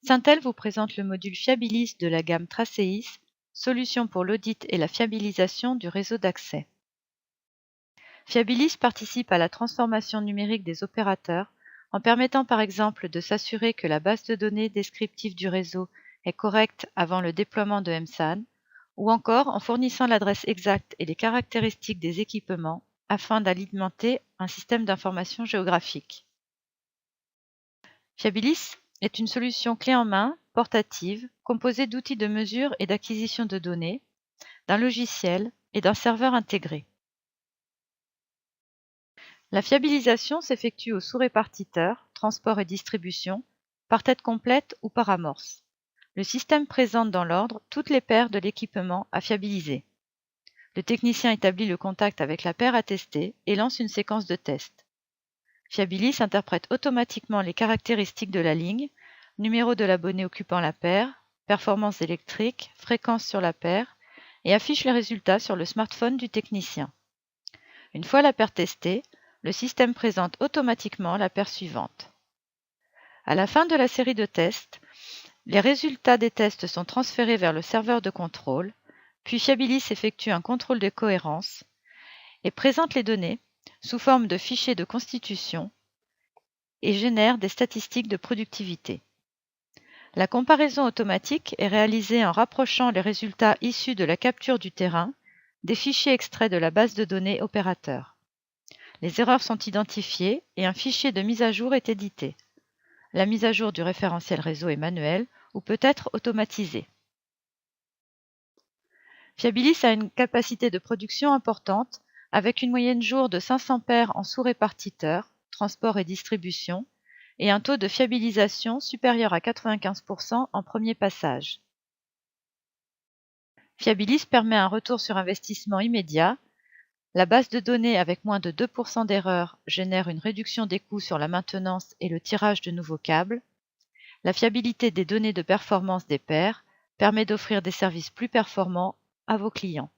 Syntel vous présente le module Fiabilis de la gamme Traceis, solution pour l'audit et la fiabilisation du réseau d'accès. Fiabilis participe à la transformation numérique des opérateurs en permettant par exemple de s'assurer que la base de données descriptive du réseau est correcte avant le déploiement de MSAN, ou encore en fournissant l'adresse exacte et les caractéristiques des équipements afin d'alimenter un système d'information géographique. Fiabilis est une solution clé en main, portative, composée d'outils de mesure et d'acquisition de données, d'un logiciel et d'un serveur intégré. La fiabilisation s'effectue au sous-répartiteur, transport et distribution, par tête complète ou par amorce. Le système présente dans l'ordre toutes les paires de l'équipement à fiabiliser. Le technicien établit le contact avec la paire à tester et lance une séquence de tests. Fiabilis interprète automatiquement les caractéristiques de la ligne, numéro de l'abonné occupant la paire, performance électrique, fréquence sur la paire, et affiche les résultats sur le smartphone du technicien. Une fois la paire testée, le système présente automatiquement la paire suivante. À la fin de la série de tests, les résultats des tests sont transférés vers le serveur de contrôle, puis Fiabilis effectue un contrôle de cohérence et présente les données sous forme de fichiers de constitution et génère des statistiques de productivité. La comparaison automatique est réalisée en rapprochant les résultats issus de la capture du terrain des fichiers extraits de la base de données opérateur. Les erreurs sont identifiées et un fichier de mise à jour est édité. La mise à jour du référentiel réseau est manuelle ou peut être automatisée. Fiabilis a une capacité de production importante avec une moyenne jour de 500 paires en sous-répartiteur, transport et distribution, et un taux de fiabilisation supérieur à 95% en premier passage. Fiabilis permet un retour sur investissement immédiat. La base de données avec moins de 2% d'erreur génère une réduction des coûts sur la maintenance et le tirage de nouveaux câbles. La fiabilité des données de performance des paires permet d'offrir des services plus performants à vos clients.